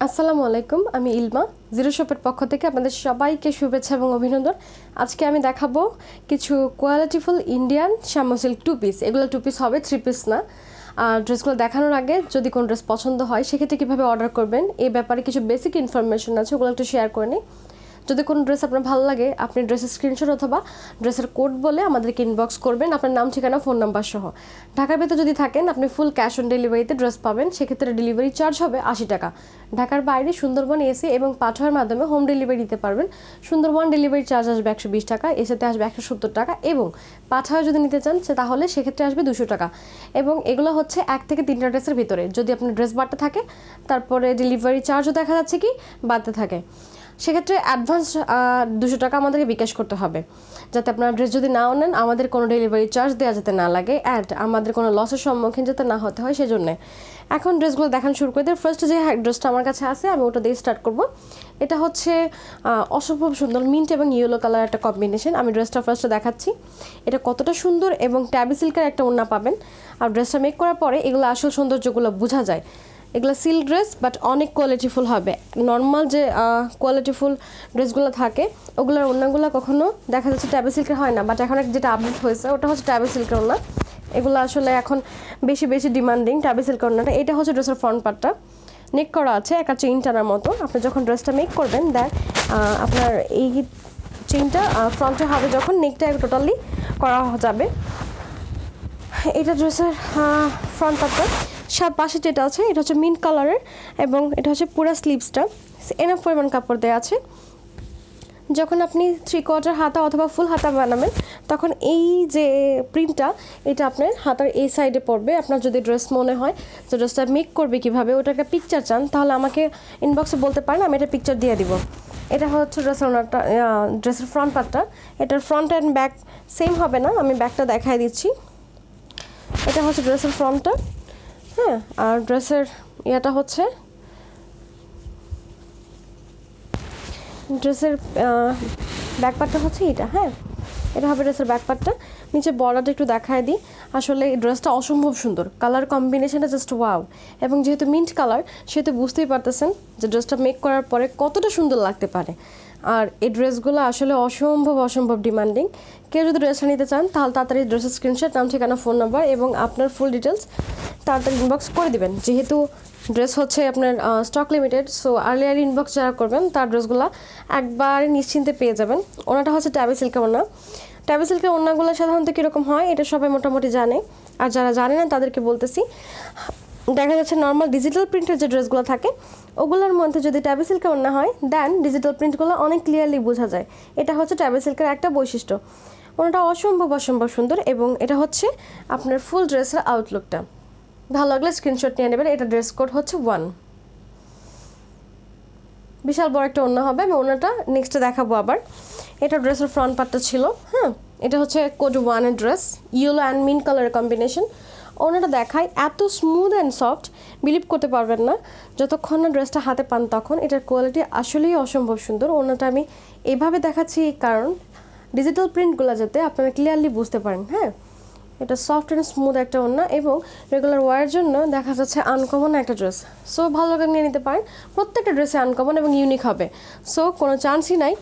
আসসালামু আলাইকুম, আমি ইলমা জিরো শপের পক্ষ থেকে আপনাদের সবাইকে শুভেচ্ছা এবং অভিনন্দন। আজকে আমি দেখাবো কিছু কোয়ালিটিফুল ইন্ডিয়ান শ্যামো সিল্ক টু পিস। এগুলো টু পিস হবে, থ্রি পিস না। আর ড্রেসগুলো দেখানোর আগে যদি কোনো ড্রেস পছন্দ হয় সেক্ষেত্রে কীভাবে অর্ডার করবেন এই ব্যাপারে কিছু বেসিক ইনফরমেশন আছে, ওগুলো একটু শেয়ার করে নিই। যদি কোনো ড্রেস আপনার ভালো লাগে আপনি ড্রেসের স্ক্রিনশট অথবা ড্রেসের কোড বলে আমাদেরকে ইনবক্স করবেন, আপনার নাম, ঠিকানা, ফোন নাম্বার সহ। ঢাকার ভেতরে যদি থাকেন আপনি ফুল ক্যাশ অন ডেলিভারিতে ড্রেস পাবেন, সেক্ষেত্রে ডেলিভারি চার্জ হবে 80 টাকা। ঢাকার বাইরে সুন্দরবন এসি এবং পাঠাওয়ার মাধ্যমে হোম ডেলিভারি দিতে পারবেন। সুন্দরবন ডেলিভারি চার্জ আসবে 120 টাকা, এসিতে আসবে 170 টাকা এবং পাঠাওয়া যদি নিতে চান তাহলে সেক্ষেত্রে আসবে 200 টাকা। এবং এগুলো হচ্ছে 1 থেকে 3টা ড্রেসের ভিতরে, যদি আপনার ড্রেস বাড়তে থাকে তারপরে ডেলিভারি চার্জও দেখা যাচ্ছে কি বাড়তে থাকে, সেক্ষেত্রে অ্যাডভান্স 200 টাকা আমাদেরকে বিকাশ করতে হবে, যাতে আপনারা ড্রেস যদি নাও নেন আমাদের কোনো ডেলিভারি চার্জ দেওয়া যাতে না লাগে, অ্যাড আমাদের কোনো লসের সম্মুখীন যাতে না হতে হয় সেজন্য। এখন ড্রেসগুলো দেখানো শুরু করে দিই। ফার্স্ট যে ড্রেসটা আমার কাছে আছে আমি ওটা দিয়ে স্টার্ট করব। এটা হচ্ছে অসম্ভব সুন্দর মিন্ট এবং ইয়েলো কালার একটা কম্বিনেশন। আমি ড্রেসটা ফার্স্টে দেখাচ্ছি, এটা কতটা সুন্দর এবং ট্যাবি সিল্কের একটা ওড়না পাবেন। আর ড্রেসটা মেক করার পরে এগুলো আসল সৌন্দর্যগুলো বোঝা যায়। এগুলো সিল্ক ড্রেস বাট অনেক কোয়ালিটিফুল হবে। নর্মাল যে কোয়ালিটিফুল ড্রেসগুলো থাকে ওগুলোর ওড়নাগুলো কখনো দেখা যাচ্ছে ট্যাবি সিল্কের হয় না, বাট এখন যেটা আপডেট হয়েছে ওটা হচ্ছে ট্যাবি সিল্কের ওড়না। এগুলো আসলে এখন বেশি ডিমান্ডিং ট্যাবি সিল্কের ওড়নাটা। এটা হচ্ছে ড্রেসের ফ্রন্ট পার্টটা, নেক করা আছে একটা চেইন টানার মতো। আপনি যখন ড্রেসটা মেক করবেন দেন আপনার এই চেইনটা ফ্রন্টে হবে, যখন নেকটা টোটালি করা যাবে। এটা ড্রেসের ফ্রন্ট পার্টটা। পাশে যেটা আছে এটা হচ্ছে মিন্ট কালারের এবং এটা হচ্ছে পুরো স্লিভসটা এনাফ পরিমাণ কাপড় দেওয়া আছে। যখন আপনি 3/4 হাতা অথবা ফুল হাতা বানাবেন তখন এই যে প্রিন্টটা এটা আপনার হাতার এই সাইডে পড়বে। আপনার যদি ড্রেস মনে হয় যে ড্রেসটা মেক করবে কীভাবে ওটা একটা পিকচার চান তাহলে আমাকে ইনবক্সে বলতে পারেন, আমি এটা পিকচার দিয়ে দিব। এটা হচ্ছে ড্রেসের ফ্রন্ট পার্টটা। এটার ফ্রন্ট অ্যান্ড ব্যাক সেম হবে না, আমি ব্যাকটা দেখাই দিচ্ছি। এটা হচ্ছে ড্রেসের ফ্রন্টটা, হ্যাঁ। আর ড্রেসের ইয়েটা হচ্ছে ড্রেসের ব্যাক পার্টটা হচ্ছে এটা, হ্যাঁ। এটা হবে ড্রেসের ব্যাক পার্টটা। নিচে বর্ডারটা একটু দেখায় দিই। আসলে এই ড্রেসটা অসম্ভব সুন্দর, কালার কম্বিনেশনটা জাস্ট ওয়াও। এবং যেহেতু মিন্ট কালার সেহেতু বুঝতেই পারতেছেন যে ড্রেসটা মেক করার পরে কতটা সুন্দর লাগতে পারে। আর এই ড্রেসগুলো আসলে অসম্ভব ডিমান্ডিং। কেউ যদি ড্রেসটা নিতে চান তাহলে তাড়াতাড়ি ড্রেসের স্ক্রিনশট, নাম, ঠিকানা, ফোন নাম্বার এবং আপনার ফুল ডিটেলস তাড়াতাড়ি ইনবক্স করে দিবেন। যেহেতু ড্রেস হচ্ছে আপনার stock limited, so early inbox যারা করবেন তার ড্রেসগুলো একবারে নিশ্চিন্তে পেয়ে যাবেন। ওনাটা হচ্ছে ট্যাবি সিল্কের ওড়না। ট্যাবি সিল্কের ওড়নাগুলো সাধারণত কীরকম হয় এটা সবাই মোটামুটি জানে, আর যারা জানে না তাদেরকে বলতেছি। দেখা যাচ্ছে নর্মাল ডিজিটাল প্রিন্টের যে ড্রেসগুলো থাকে ওগুলোর মধ্যে যদি ট্যাবি সিল্কের ওড়না হয় দেন ডিজিটাল প্রিন্টগুলো অনেক ক্লিয়ারলি বোঝা যায়। এটা হচ্ছে ট্যাবি সিল্কের একটা বৈশিষ্ট্য। ওনাটা অসম্ভব সুন্দর এবং এটা হচ্ছে আপনার ফুল ড্রেসের আউটলুকটা। ভালো লাগলে স্ক্রিনশট নিয়ে নেবেন। এটা ড্রেস কোড হচ্ছে 1। বিশাল বড় একটা ওড়না হবে, আমি ওড়নাটা নেক্সটে দেখাবো আবার। এটা ড্রেসের ফ্রন্ট পার্টটা ছিল, হ্যাঁ। এটা হচ্ছে কোড 1-এর ড্রেস, ইয়েলো অ্যান্ড মিন্ট কালারের কম্বিনেশন। ওড়নাটা দেখায় এত স্মুথ অ্যান্ড সফট, বিলিভ করতে পারবেন না যতক্ষণ না ড্রেসটা হাতে পান তখন। এটার কোয়ালিটি আসলেই অসম্ভব সুন্দর। ওড়নাটা আমি এভাবে দেখাচ্ছি কারণ ডিজিটাল প্রিন্টগুলো যাতে আপনারা ক্লিয়ারলি বুঝতে পারেন, হ্যাঁ। এটা সফট অ্যান্ড স্মুথ একটা ওড়না এবং রেগুলার ওয়ারের জন্য দেখা যাচ্ছে আনকমন একটা ড্রেস। সো ভালো করে নিয়ে নিতে পারেন। প্রত্যেকটা ড্রেসে আনকমন এবং ইউনিক হবে, সো কোনো চান্সই নাই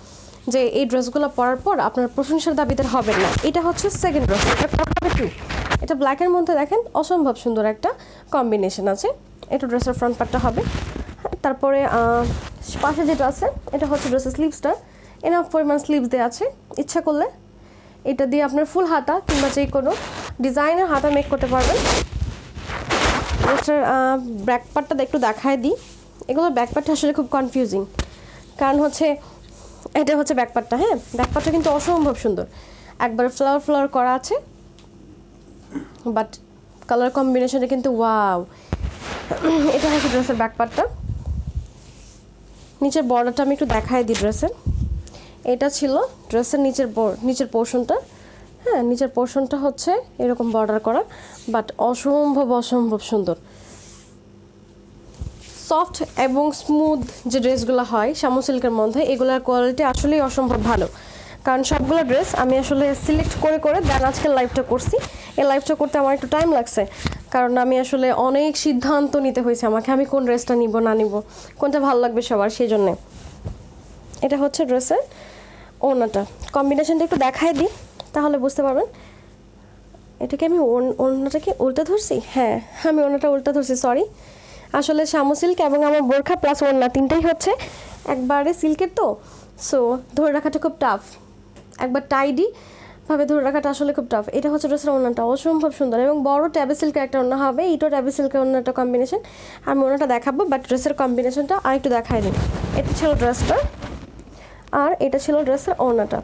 যে এই ড্রেসগুলো পরার পর আপনার প্রশংসার দাবিদার হবেন না। এটা হচ্ছে সেকেন্ড ড্রেস, এটা হবে 2। এটা ব্ল্যাকের মধ্যে দেখেন অসম্ভব সুন্দর একটা কম্বিনেশন আছে। এটা ড্রেসের ফ্রন্ট পার্টটা হবে। তারপরে পাশে যেটা আছে এটা হচ্ছে ড্রেসের স্লিভসটা। এনাফ পরিমাণ স্লিভস দেওয়া আছে, ইচ্ছা করলে এটা দিয়ে আপনার ফুল হাতা কিংবা যে কোনো ডিজাইনের হাতা মেক করতে পারবেন। ড্রেসটার ব্যাক পার্টটা একটু দেখায় দিই। এগুলোর ব্যাক পার্টটা আসলে খুব কনফিউজিং, কারণ হচ্ছে এটা হচ্ছে ব্যাক পার্টটা, হ্যাঁ। ব্যাক পার্টটা কিন্তু অসম্ভব সুন্দর, একবার ফ্লাওয়ার করা আছে, বাট কালার কম্বিনেশনটা কিন্তু ওয়াও। এটা হচ্ছে ড্রেসের ব্যাক পার্টটা। নিচের বর্ডারটা আমি একটু দেখাই দিই ড্রেসের। এটা ছিল ড্রেসের নিচের পোর্শনটা, হ্যাঁ। নিচের পোর্শনটা হচ্ছে এরকম বর্ডার করা, বাট অসম্ভব সুন্দর। সফট এবং স্মুথ যে ড্রেসগুলো হয় শ্যামো সিল্কের মধ্যে এগুলোর কোয়ালিটি আসলেই অসম্ভব ভালো। কারণ সবগুলো ড্রেস আমি আসলে সিলেক্ট করে দেন আজকে লাইভটা করছি। এই লাইভটা করতে আমার একটু টাইম লাগছে, কারণ আমি আসলে অনেক সিদ্ধান্ত নিতে হয়েছে আমাকে, আমি কোন ড্রেসটা নিব না নিব, কোনটা ভালো লাগবে সবার, সেই জন্যে। এটা হচ্ছে ড্রেসের ওড়নাটা, কম্বিনেশনটা একটু দেখাই দিই তাহলে বুঝতে পারবেন। এটাকে আমি ওড়নাটাকে উল্টা ধরছি, হ্যাঁ আমি ওড়নাটা উল্টা ধরছি, সরি। আসলে শামু সিল্ক এবং আমার বোরখা প্লাস ওড়না তিনটাই হচ্ছে একবারে সিল্কের, তো সো ধরে রাখাটা খুব টাফ, একবার টাইডি ভাবে ধরে রাখাটা আসলে খুব টাফ। এটা হচ্ছে ড্রেসের ওড়নাটা, অসম্ভব সুন্দর এবং বড় ট্যাবে সিল্কের একটা ওড়না হবে, এইটাও ট্যাবে সিল্কের ওড়নাটা কম্বিনেশন। আমি ওড়নাটা দেখাবো, বাট ড্রেসের কম্বিনেশনটা আরেকটু দেখাই দিই। এটা ছিল ড্রেসটা, আর এটা ছিল ড্রেসের ওড়নাটা।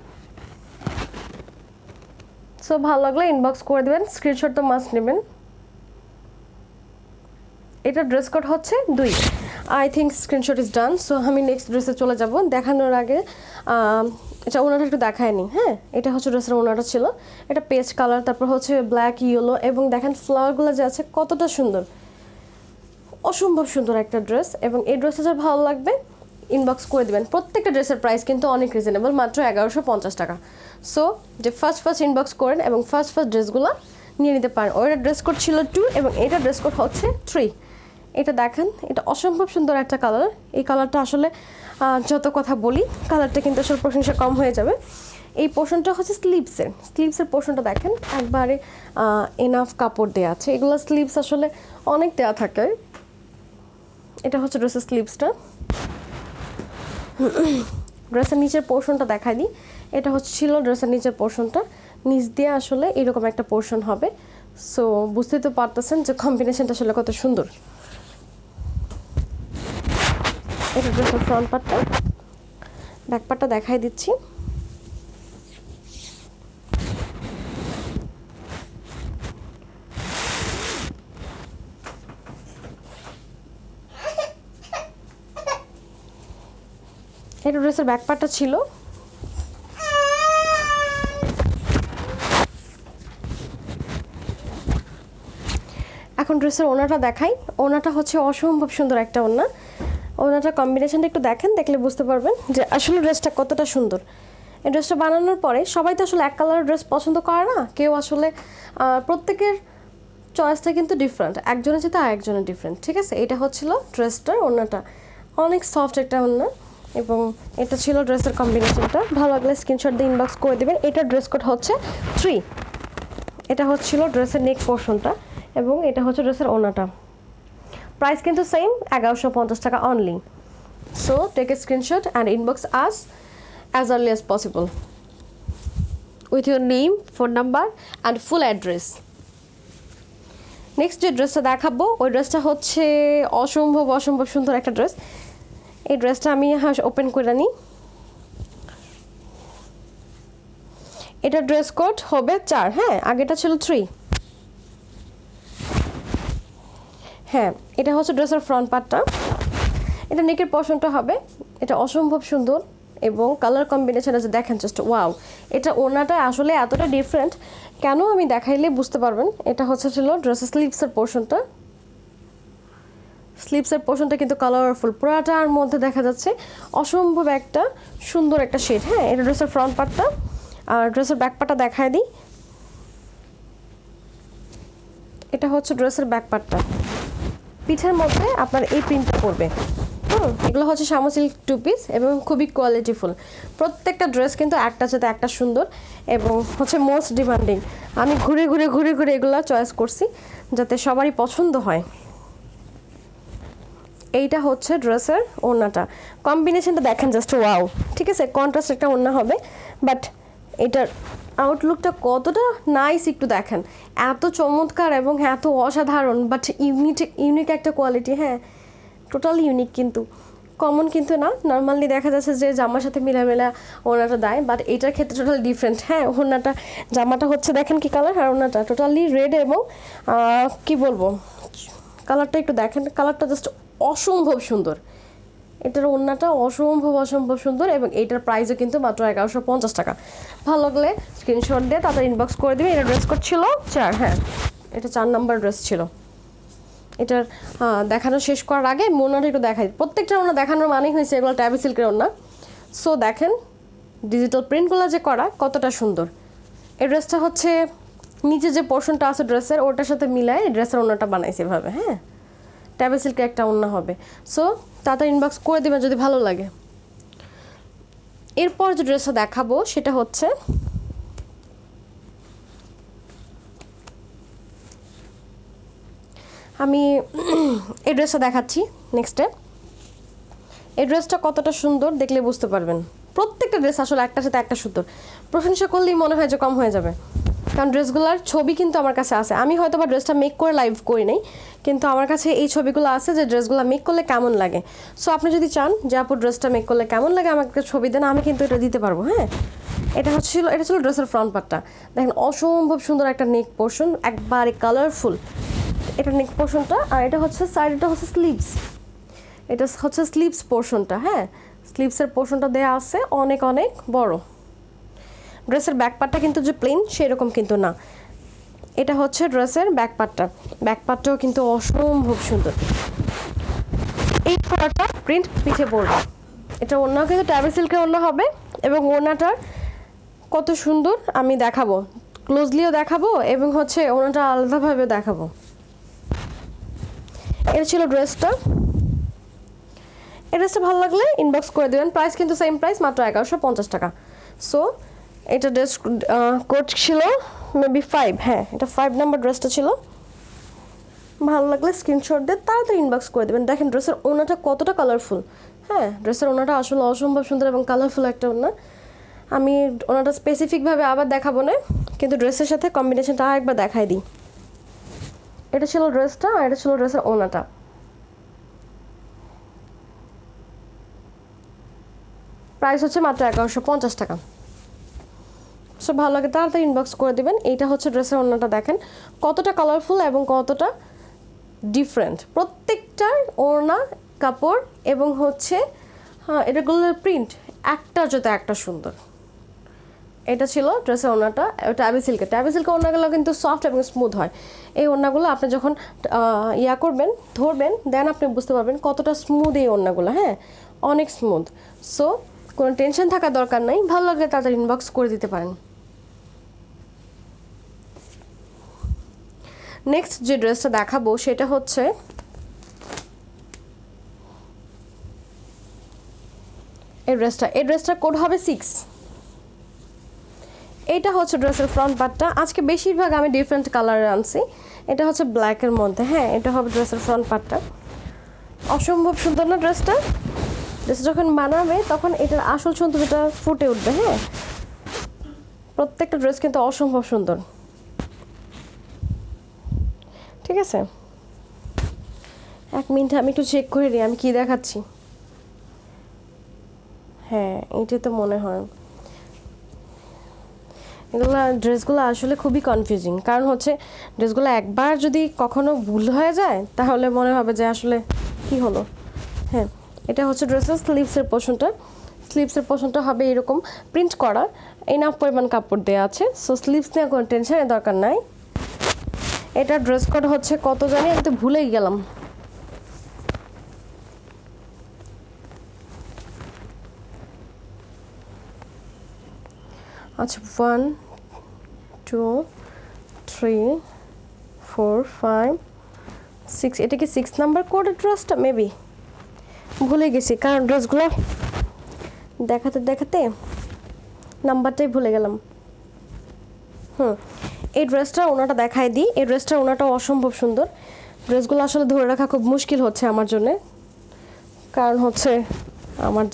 সো ভালো লাগলে ইনবক্স করে দেবেন, স্ক্রিনশট তো মাস্ট নেবেন। এটা ড্রেস কোড হচ্ছে 2। I think screenshot is done. So আমি নেক্সট ড্রেসে চলে যাব। দেখানোর আগে এটা ওনাটা একটু দেখায়নি, হ্যাঁ এটা হচ্ছে ড্রেসের ওনাটা ছিল, এটা পেস্ট কালার, তারপর হচ্ছে ব্ল্যাক ইয়েলো, এবং দেখেন ফ্লাওয়ারগুলো যে আছে কতটা সুন্দর, অসম্ভব সুন্দর একটা ড্রেস। এবং এই ড্রেসটা যার ভালো লাগবে ইনবক্স করে দেবেন। প্রত্যেকটা ড্রেসের প্রাইস কিন্তু অনেক রিজনেবল, মাত্র 1150 টাকা। সো যে ফার্স্ট ইনবক্স করেন এবং ফার্স্ট ড্রেসগুলো নিয়ে নিতে পারেন। ওইটা ড্রেস কোড ছিল 2 এবং এটা ড্রেস কোড হচ্ছে 3। এটা দেখেন, এটা অসম্ভব সুন্দর একটা কালার। এই কালারটা আসলে যত কথা বলি কালারটা কিন্তু আসলে প্রশংসা কম হয়ে যাবে। এই পোর্শনটা হচ্ছে স্লিভসের পোর্শনটা দেখেন, একবারে এনাফ কাপড় দেওয়া আছে। এগুলো স্লিভস আসলে অনেক দেওয়া থাকে। এটা হচ্ছে ড্রেসের স্লিভসটা। ড্রেসের নিচের পোর্শনটা দেখাই দিই। এটা ছিল ড্রেসের নিচের পোর্শনটা, নিচ দিয়ে আসলে এরকম একটা পোর্শন হবে। সো বুঝতেই তো পারতেছেন যে কম্বিনেশনটা আসলে কত সুন্দর। এটা ড্রেসের ফ্রন্ট পার্টটা, ব্যাক পার্টটা দেখাই দিচ্ছি। এটা ড্রেসের ব্যাক পার্টটা ছিল। এখন ড্রেসের ওড়নাটা দেখাই। ওড়নাটা হচ্ছে অসম্ভব সুন্দর একটা ওড়না। ওড়নাটার কম্বিনেশনটা একটু দেখেন, দেখলে বুঝতে পারবেন যে আসলে ড্রেসটা কতটা সুন্দর। এই ড্রেসটা বানানোর পরে সবাই তো আসলে এক কালারের ড্রেস পছন্দ করে না, কেউ আসলে প্রত্যেকের চয়েসটা কিন্তু ডিফারেন্ট, একজনের সাথে আর একজনের ডিফারেন্ট, ঠিক আছে। এটা হচ্ছিল ড্রেসটার ওড়নাটা, অনেক সফট একটা ওড়না, এবং এটা ছিল ড্রেসের কম্বিনেশনটা। ভালো লাগলে স্ক্রিনশট দিয়ে ইনবক্স করে দেবেন। এটার ড্রেস কোড হচ্ছে 3। এটা হচ্ছিল ড্রেসের নেক পোর্শনটা এবং এটা হচ্ছে ড্রেসের ওড়নাটা। প্রাইস কিন্তু সেম, 1150 টাকা only. So take a screenshot and inbox us as early as possible with your name, phone number and full address. Next যে ড্রেসটা দেখাবো ওই ড্রেসটা হচ্ছে অসম্ভব সুন্দর একটা ড্রেস। এই ড্রেসটা আমি ওপেন করে নিই। এটা ড্রেস কোড হবে 4, হ্যাঁ আগেটা ছিল 3। হ্যাঁ এটা হচ্ছে ড্রেসের ফ্রন্ট পার্টটা, এটা নেকের পোর্শনটা হবে। এটা অসম্ভব সুন্দর এবং কালার কম্বিনেশন আছে দেখেন, জাস্ট ওয়াও। এটা ওড়নাটা আসলে এতটা ডিফারেন্ট কেন আমি দেখাইলে বুঝতে পারবেন। এটা ছিল ড্রেসের স্লিভসের পোর্শনটা। স্লিভসের পোর্শনটা কিন্তু কালারফুল, পুরাটার মধ্যে দেখা যাচ্ছে অসম্ভব একটা সুন্দর একটা শেড। হ্যাঁ এটা ড্রেসের ফ্রন্ট পার্টটা, আর ড্রেসের ব্যাক পার্টটা দেখায় দিই। এটা হচ্ছে ড্রেসের ব্যাক পার্টটা, পিঠের মধ্যে আপনার এই প্রিন্টটা পড়বে। এগুলো হচ্ছে শামু সিল্ক 2 পিস এবং খুবই কোয়ালিটিফুল। প্রত্যেকটা ড্রেস কিন্তু একটা সাথে একটা সুন্দর এবং হচ্ছে মোস্ট ডিমান্ডিং। আমি ঘুরে এগুলো চয়েস করছি যাতে সবারই পছন্দ হয়। এইটা হচ্ছে ড্রেসের ওড়নাটা, কম্বিনেশনটা দেখেন জাস্ট ওয়াও, ঠিক আছে। কন্ট্রাস্ট একটা ওড়না হবে, বাট এটার আউটলুকটা কতটা নাইস একটু দেখেন, এত চমৎকার এবং এত অসাধারণ, বাট ইউনিক একটা কোয়ালিটি। হ্যাঁ টোটালি ইউনিক, কিন্তু কমন কিন্তু না। নর্মালি দেখা যাচ্ছে যে জামার সাথে মিলামেলা ওড়নাটা দেয়, বাট এটার ক্ষেত্রে টোটালি ডিফারেন্ট। হ্যাঁ ওড়নাটা, জামাটা হচ্ছে দেখেন কি কালার, আর ওড়নাটা টোটালি রেড এবং কি বলবো, কালারটা একটু দেখেন, কালারটা জাস্ট অসম্ভব সুন্দর। এটার ওড়নাটা অসম্ভব সুন্দর এবং এইটার প্রাইসও কিন্তু মাত্র 1150 টাকা। ভালো লাগলে স্ক্রিনশট দিয়ে তারপর ইনবক্স করে দিবে। এটা ড্রেস কোড ছিল 4, হ্যাঁ এটা 4 নাম্বার ড্রেস ছিল। এটার দেখানো শেষ করার আগে ওড়নাটা একটু দেখাই। প্রত্যেকটা ওড়না দেখানোর মানেই হয়েছে এগুলো ট্যাবি সিল্কের ওড়না। সো দেখেন ডিজিটাল প্রিন্টগুলো যে করা কতটা সুন্দর। এই ড্রেসটা হচ্ছে নিচে যে পোর্শনটা আছে ড্রেসের ওটার সাথে মিলায় ড্রেসের ওড়নাটা বানাইছে এভাবে। হ্যাঁ, ট্যাবে সিল্কের একটা ওড়না হবে। সো তাড়াতাড়ি ইনবক্স করে দেবেন যদি ভালো লাগে। এরপর যে ড্রেসটা দেখাবো সেটা হচ্ছে আমি এই ড্রেসটা দেখাচ্ছি নেক্সটে। এই ড্রেসটা কতটা সুন্দর দেখলে বুঝতে পারবেন। প্রত্যেকটা ড্রেস আসলে একটার সাথে একটা সুন্দর, প্রশংসা করলেই মনে হয় যে কম হয়ে যাবে, কারণ ড্রেসগুলোর ছবি কিন্তু আমার কাছে আছে। আমি হয়তো বা ড্রেসটা মেক করে লাইভ করি নাই, কিন্তু আমার কাছে এই ছবিগুলো আছে যে ড্রেসগুলো মেক করলে কেমন লাগে। সো আপনি যদি চান যে আপু ড্রেসটা মেক করলে কেমন লাগে আমাকে ছবি দেন, আমি কিন্তু এটা দিতে পারবো। হ্যাঁ, এটা ছিল ড্রেসের ফ্রন্ট পার্টটা। দেখেন অসম্ভব সুন্দর একটা নেক পোর্শন, একবারে কালারফুল এটা নেক পোর্শনটা। আর এটা হচ্ছে সাইডটা হচ্ছে স্লিভস, এটা হচ্ছে স্লিভস পোর্শনটা। হ্যাঁ, স্লিভসের পোর্শনটা দেওয়া আছে অনেক অনেক বড়। ড্রেসের ব্যাক পার্টটা কিন্তু যে প্লেন সেরকম কিন্তু না, এটা হচ্ছে ড্রেসের ব্যাক পার্টটা। ব্যাক পার্টটাও কিন্তু অসম্ভব সুন্দর। এই পুরোটা প্রিন্ট পিঠে পড়বে। এটা ওড়না কিন্তু ট্যাবে সিল্কের ওড়না হবে, এবং ওড়নাটার কত সুন্দর আমি দেখাবো, ক্লোজলিও দেখাবো এবং হচ্ছে ওড়নাটা আলাদাভাবে দেখাবো। এটা ছিল ড্রেসটা। এই ড্রেসটা ভালো লাগলে ইনবক্স করে দেবেন। প্রাইস কিন্তু সেম প্রাইস, মাত্র 1150 টাকা। সো এটা ড্রেস কোড ছিল মেবি 5। হ্যাঁ, এটা 5 নাম্বার ড্রেসটা ছিল। ভালো লাগলে স্ক্রিনশট দিয়ে তাড়াতাড়ি ইনবক্স করে দেবেন। দেখেন ড্রেসের ওড়নাটা কতটা কালারফুল। হ্যাঁ, ড্রেসের ওড়নাটা আসলে অসম্ভব সুন্দর এবং কালারফুল একটা ওড়না। আমি ওড়নাটা স্পেসিফিকভাবে আবার দেখাবো না, কিন্তু ড্রেসের সাথে কম্বিনেশনটা আরেকবার দেখাই দিই। এটা ছিল ড্রেসটা, আর এটা ছিল ড্রেসের ওড়নাটা। প্রাইস হচ্ছে মাত্র 1150 টাকা। সো ভালো লাগে তাড়াতাড়ি ইনবক্স করে দেবেন। এইটা হচ্ছে ড্রেসের ওড়নাটা, দেখেন কতটা কালারফুল এবং কতটা ডিফারেন্ট। প্রত্যেকটার ওড়না কাপড় এবং হচ্ছে এটাগুলোর প্রিন্ট একটা যেটা একটা সুন্দর। এটা ছিল ড্রেসের ওড়নাটা। ট্যাবি সিল্কের ওড়নাগুলো কিন্তু সফট এবং স্মুথ হয়। এই ওড়নাগুলো আপনি যখন করবেন, ধরবেন, দেন আপনি বুঝতে পারবেন কতটা স্মুথ এই ওড়নাগুলো। হ্যাঁ, অনেক স্মুথ। সো কোনো টেনশন থাকার দরকার নাই, ভালো লাগলে তাড়াতাড়ি ইনবক্স করে দিতে পারেন। নেক্সট যে ড্রেসটা দেখাবো সেটা হচ্ছে এই ড্রেসটা কোড হবে 6। এটা হচ্ছে ড্রেসের ফ্রন্ট পার্টটা। আজকে বেশিরভাগ আমি ডিফারেন্ট কালারে আনছি। এটা হচ্ছে ব্ল্যাকের মধ্যে। হ্যাঁ, এটা হবে ড্রেসের ফ্রন্ট পার্টটা। অসম্ভব সুন্দর না ড্রেসটা? ড্রেস যখন বানাবে তখন এটার আসল সৌন্দর্যটা ফুটে উঠবে। হ্যাঁ, প্রত্যেকটা ড্রেস কিন্তু অসম্ভব সুন্দর। ঠিক আছে, 1 মিনিট আমি একটু চেক করে নিই আমি কি দেখাচ্ছি। হ্যাঁ, এইটা তো মনে হয়। ড্রেসগুলো আসলে খুবই কনফিউজিং, কারণ হচ্ছে ড্রেসগুলো একবার যদি কখনো ভুল হয়ে যায় তাহলে মনে হবে যে আসলে কি হলো। হ্যাঁ, এটা হচ্ছে ড্রেসের স্লিভসের পোর্শনটা হবে এরকম প্রিন্ট করা, এনাফ পরিমাণ কাপড় দেওয়া আছে। সো স্লিভস নিয়ে কোনো টেনশনের দরকার নাই। এটা ড্রেস কোড হচ্ছে কত জানি, আমি তো ভুলেই গেলাম। আচ্ছা, 1 2 3 4 5 6, এটা কি 6 নাম্বার কোডের ড্রেসটা? মেবি ভুলে গেছি, কারণ ড্রেসগুলো দেখাতে দেখাতে নাম্বারটাই ভুলে গেলাম। এই ড্রেসটা ওনাটা দেখাই দিই। এই ড্রেসটা ওনাটাও অসম্ভব সুন্দর। ড্রেসগুলো আসলে ধরে রাখা খুব মুশকিল হচ্ছে আমার জন্যে, কারণ হচ্ছে আমার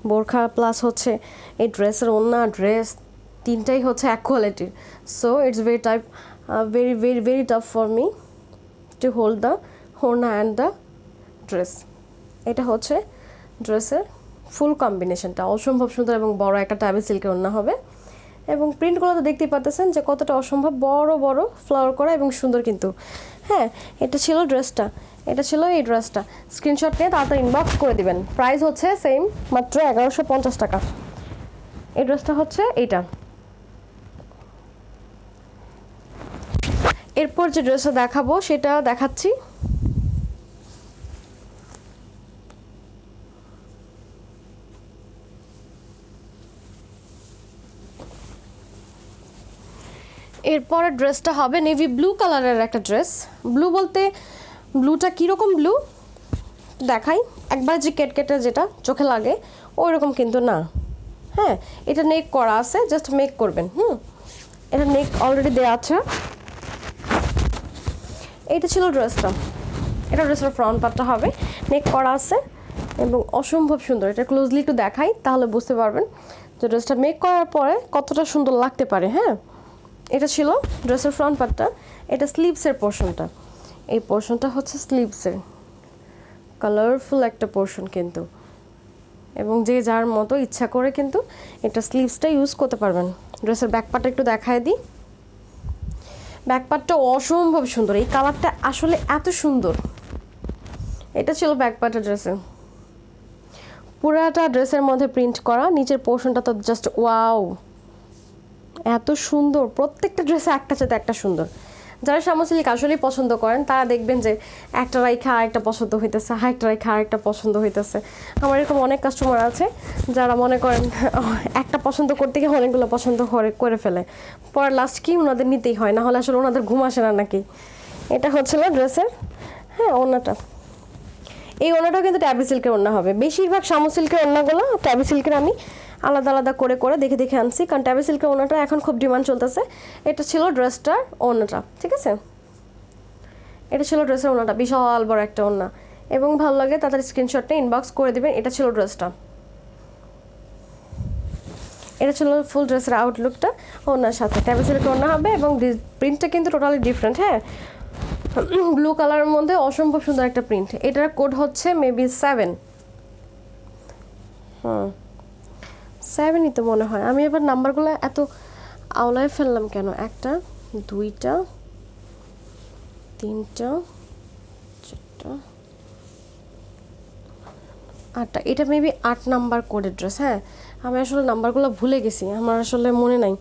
বোরখা প্লাস হচ্ছে এই ড্রেসের ওড়না ড্রেস তিনটাই হচ্ছে এক কোয়ালিটির। So it's very tough for me to hold the ওড়না অ্যান্ড দ্য ড্রেস। এটা হচ্ছে ড্রেসের ফুল কম্বিনেশনটা অসম্ভব সুন্দর এবং বড় একটা ট্যাবি সিল্কের ওড়না হবে। এবং প্রিন্টগুলো তো দেখতেই পাচ্ছেন যে কতটা অসম্ভব বড় বড় ফ্লাওয়ার করা এবং সুন্দর কিন্তু। হ্যাঁ, এটা ছিল এই ড্রেসটা। স্ক্রিনশট নিয়ে তাড়াতাড়ি ইনবক্স করে দিবেন। প্রাইস হচ্ছে সেম, মাত্র 1150 টাকা। এই ড্রেসটা হচ্ছে এইটা। এরপর যে ড্রেসটা দেখাবো সেটা দেখাচ্ছি। এরপরে ড্রেসটা হবে নেভি ব্লু কালারের একটা ড্রেস। ব্লু বলতে ব্লুটা কীরকম ব্লু দেখাই, একবার যে কেটকেটে যেটা চোখে লাগে ওই রকম কিন্তু না। হ্যাঁ, এটা নেক করা আছে, জাস্ট মেক করবেন। এটা নেক অলরেডি দেওয়া আছে। এইটা ছিল ড্রেসটা, এটা ড্রেসের ফ্রন্ট পার্টটা হবে, নেক করা আছে এবং অসম্ভব সুন্দর। এটা ক্লোজলি একটু দেখাই তাহলে বুঝতে পারবেন যে ড্রেসটা মেক করার পরে কতটা সুন্দর লাগতে পারে। হ্যাঁ, এটা ছিল ড্রেসের ফ্রন্ট পার্টটা। এটা স্লিভসের পোর্শনটা, এই পোর্শনটা হচ্ছে স্লিভসের কালারফুল একটা পোর্শন কিন্তু, এবং যে যার মতো ইচ্ছা করে কিন্তু এটা স্লিভসটা ইউজ করতে পারবেন। ড্রেসের ব্যাক পার্টটা একটু দেখায় দিই। ব্যাক পার্টটা অসম্ভব সুন্দর, এই কালারটা আসলে এত সুন্দর। এটা ছিল ব্যাক পার্টের ড্রেসে, পুরাটা ড্রেসের মধ্যে প্রিন্ট করা, নিচের পোর্শনটা তো জাস্ট ওয়াও, এত সুন্দর। প্রত্যেকটা ড্রেসে একটা সাথে একটা সুন্দর। যারা শামু সিল্ক আসলেই পছন্দ করেন তারা দেখবেন যে একটা রাইখা আরেকটা পছন্দ হইতেছে, আরেকটা রাইখা আরেকটা পছন্দ হইতেছে। আমার এরকম অনেক কাস্টমার আছে যারা মনে করেন একটা পছন্দ করতে গিয়ে অনেকগুলো পছন্দ করে ফেলে, পরে লাস্ট কি ওনাদের নিতেই হয়, না হলে আসলে ওনাদের ঘুম আসে না নাকি। এটা হচ্ছিল ড্রেসের হ্যাঁ ওড়নাটা। এই ওড়নাটাও কিন্তু ট্যাবি সিল্কের ওড়না হবে। বেশিরভাগ শামু সিল্কের ওড়নাগুলো ট্যাবি সিল্কের আমি আলাদা আলাদা করে করে দেখে দেখে আনছি, কারণ ট্যাবি সিল্কের ওড়নাটা এখন খুব ডিমান্ড চলতেছে। এটা ছিল ড্রেসটার ওড়নাটা, ঠিক আছে। এটা ছিল ড্রেসের ওড়নাটা, বিশাল বড় একটা ওড়না, এবং ভালো লাগে তাদের স্ক্রিনশটটা ইনবক্স করে দিবেন। এটা ছিল ড্রেসটা, এটা ছিল ফুল ড্রেসের আউটলুকটা। ওড়নার সাথে ট্যাবি সিল্কের ওড়না হবে এবং প্রিন্টটা কিন্তু টোটালি ডিফারেন্ট। হ্যাঁ, ব্লু কালারের মধ্যে অসম্ভব সুন্দর একটা প্রিন্ট। এটার কোড হচ্ছে মেবি 7। 7ই তো মনে হয়। আমি এবার নাম্বারগুলো এত আওলায় ফেললাম কেন? 1টা 2টা 3টা 4টা 8টা। এটা মেবি 8 নাম্বার কোডের ড্রেস। হ্যাঁ, আমি আসলে নাম্বারগুলো ভুলে গেছি, আমার আসলে মনে নাই,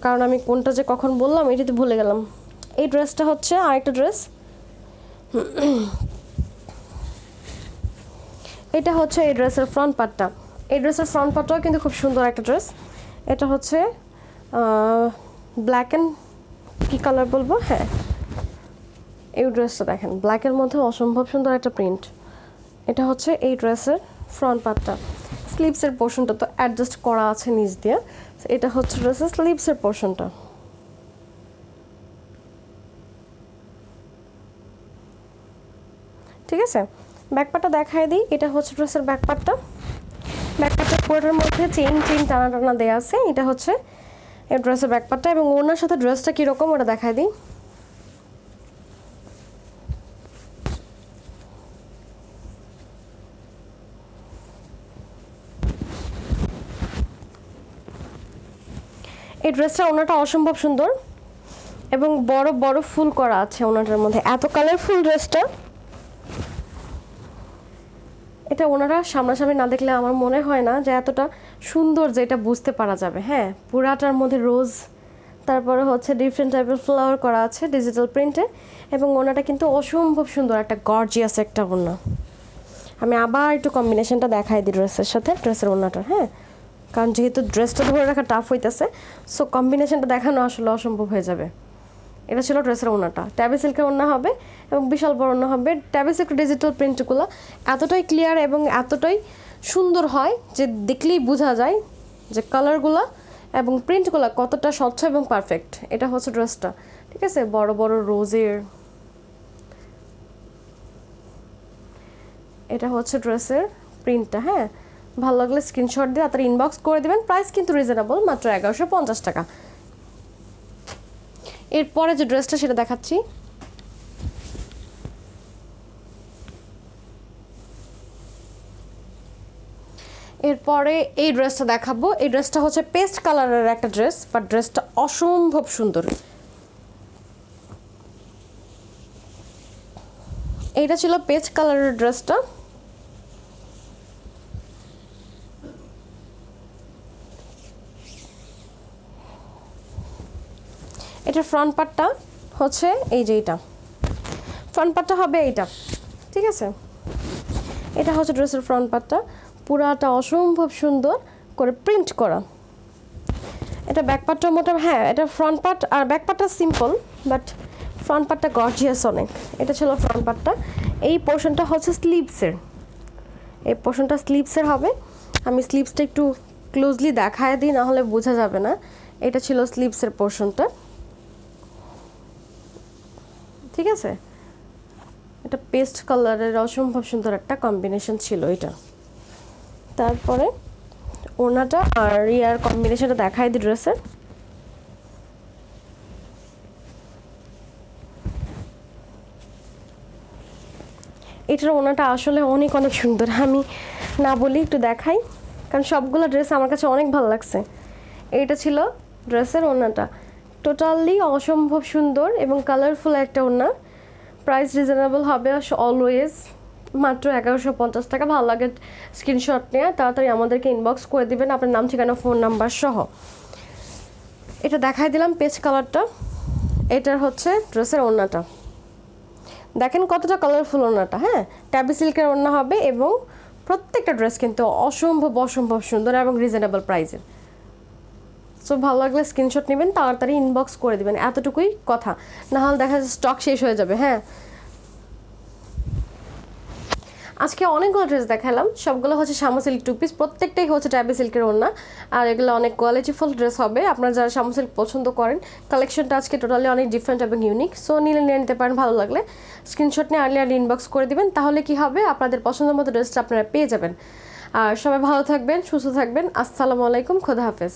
কারণ আমি কোনটা যে কখন বললাম এটি তো ভুলে গেলাম। এই ড্রেসটা হচ্ছে আরেকটা ড্রেস, এটা হচ্ছে এই ড্রেসের ফ্রন্ট পার্টটা। এই ড্রেসের ফ্রন্ট পার্টটাও কিন্তু খুব সুন্দর একটা ড্রেস। এটা হচ্ছে ব্ল্যাক অ্যান্ড কী কালার বলবো, হ্যাঁ এই ড্রেসটা দেখেন ব্ল্যাকের মধ্যে অসম্ভব সুন্দর একটা প্রিন্ট। এটা হচ্ছে এই ড্রেসের ফ্রন্ট পার্টটা। স্লিভসের পোর্শনটা তো অ্যাডজাস্ট করা আছে নিচ দিয়ে। এটা হচ্ছে ড্রেসের স্লিভসের পোর্শনটা। ঠিক আছে, ব্যাক পার্টটা দেখাই দিই। এটা হচ্ছে ড্রেসের ব্যাক পার্টটা। ব্যাক পার্টটা পুরোটার মধ্যে চেইন টানা টানা দেওয়া আছে। এটা হচ্ছে এই ড্রেসের ব্যাক পার্টটা, এবং ওনার সাথে ড্রেসটা কীরকম ওটা দেখাই দিই। এই ড্রেসটা ওনাটা অসম্ভব সুন্দর এবং বড় বড় ফুল করা আছে ওনাটার মধ্যে, এত কালারফুল ড্রেসটা। এটা ওনারা সামনাসামনি না দেখলে আমার মনে হয় না যে এতটা সুন্দর, যে এটা বুঝতে পারা যাবে। হ্যাঁ, পুরাটার মধ্যে রোজ, তারপরে হচ্ছে ডিফারেন্ট টাইপের ফ্লাওয়ার করা আছে ডিজিটাল প্রিন্টে, এবং ওনাটা কিন্তু অসম্ভব সুন্দর একটা গর্জিয়াস একটা ওড়না। আমি আবার একটু কম্বিনেশনটা দেখাই দিই ড্রেসের সাথে, ড্রেসের ওড়নাটা। হ্যাঁ, কারণ যেহেতু ড্রেসটা ধরে রাখা টাফ হইতেছে, সো কম্বিনেশনটা দেখানো আসলে অসম্ভব হয়ে যাবে। এটা ছিল ড্রেসের ওড়নাটা, ট্যাবি সিল্কের ওড়না হবে এবং বিশাল বড় ওড়না হবে। ট্যাবি সিল্ক ডিজিটাল প্রিন্টগুলো এতটাই ক্লিয়ার এবং এতটাই সুন্দর হয় যে দেখলেই বোঝা যায় যে কালারগুলো এবং প্রিন্টগুলো কতটা স্বচ্ছ এবং পারফেক্ট। এটা হচ্ছে ড্রেসটা, ঠিক আছে, বড় বড় রোজের। এটা হচ্ছে ড্রেসের প্রিন্টটা। হ্যাঁ, ভালো লাগলে স্ক্রিনশট দিয়ে তাড়াতাড়ি ইনবক্স করে দেবেন। প্রাইস কিন্তু রিজনেবল, মাত্র 1150 টাকা। এরপরে যে ড্রেসটা সেটা দেখাচ্ছি। এরপরে এই ড্রেসটা দেখাবো। এই ড্রেসটা হচ্ছে পেস্ট কালারের একটা ড্রেস, বাট ড্রেসটা অসম্ভব সুন্দর। এইটা ছিল পেস্ট কালারের ড্রেসটা। এটার ফ্রন্ট পার্টটা হচ্ছে এই যে, এইটা ফ্রন্ট পার্টটা হবে এইটা, ঠিক আছে। এটা হচ্ছে ড্রেসের ফ্রন্ট পার্টটা, পুরাটা অসম্ভব সুন্দর করে প্রিন্ট করা এটা ব্যাক পার্টটা মোটামুটি, হ্যাঁ এটা ফ্রন্ট পার্ট আর ব্যাক পার্টটা সিম্পল, বাট ফ্রন্ট পার্টটা গর্জিয়াস অনেক। এটা ছিল ফ্রন্ট পার্টটা। এই পোর্শনটা হচ্ছে স্লিভসের, এই পোর্শনটা স্লিভসের হবে। আমি স্লিভসটা একটু ক্লোজলি দেখায় দিই, না হলে বোঝা যাবে না। এটা ছিল স্লিভসের পোর্শনটা, ঠিক আছে। এটা পেস্ট কালারের অসম্ভব সুন্দর একটা কম্বিনেশন ছিল এটা। তারপরে ওড়নাটা আর ইয়ার কম্বিনেশনটা দেখায় দিই ড্রেসের। এটার ওড়নাটা আসলে অনেক অনেক সুন্দর, আমি না বলি একটু দেখাই, কারণ সবগুলো ড্রেস আমার কাছে অনেক ভালো লাগছে। এটা ছিল ড্রেসের ওড়নাটা, টোটালি অসম্ভব সুন্দর এবং কালারফুল একটা ওড়না। প্রাইস রিজনেবল হবে অলওয়েজ, মাত্র 1150 টাকা। ভালো লাগে স্ক্রিনশট নিয়ে তাড়াতাড়ি আমাদেরকে ইনবক্স করে দিবেন আপনার নাম, ঠিকানা, ফোন নাম্বার সহ। এটা দেখাই দিলাম পেস্ট কালারটা। এটার হচ্ছে ড্রেসের ওড়নাটা, দেখেন কতটা কালারফুল ওড়নাটা। হ্যাঁ, ট্যাবি সিল্কের ওড়না হবে এবং প্রত্যেকটা ড্রেস কিন্তু অসম্ভব অসম্ভব সুন্দর এবং রিজনেবল প্রাইসের। সো ভালো লাগলে স্ক্রিনশট নেবেন, তাড়াতাড়ি ইনবক্স করে দেবেন, এতটুকুই কথা, না হলে দেখা যাচ্ছে স্টক শেষ হয়ে যাবে। হ্যাঁ, আজকে অনেকগুলো ড্রেস দেখালাম, সবগুলো হচ্ছে শামা সিল্ক টু পিস, প্রত্যেকটাই হচ্ছে ট্যাবি সিল্কের ওড়না। আর এগুলো অনেক কোয়ালিটিফুল ড্রেস হবে, আপনারা যারা শামা সিল্ক পছন্দ করেন। কালেকশনটা আজকে টোটালি অনেক ডিফারেন্ট এবং ইউনিক। সো নিয়ে নিতে পারেন, ভালো লাগলে স্ক্রিনশট নিয়ে আর্লি ইনবক্স করে দিবেন, তাহলে কি হবে আপনাদের পছন্দের মতো ড্রেসটা আপনারা পেয়ে যাবেন। আর সবাই ভালো থাকবেন, সুস্থ থাকবেন। আসসালামু আলাইকুম, খোদা হাফেজ।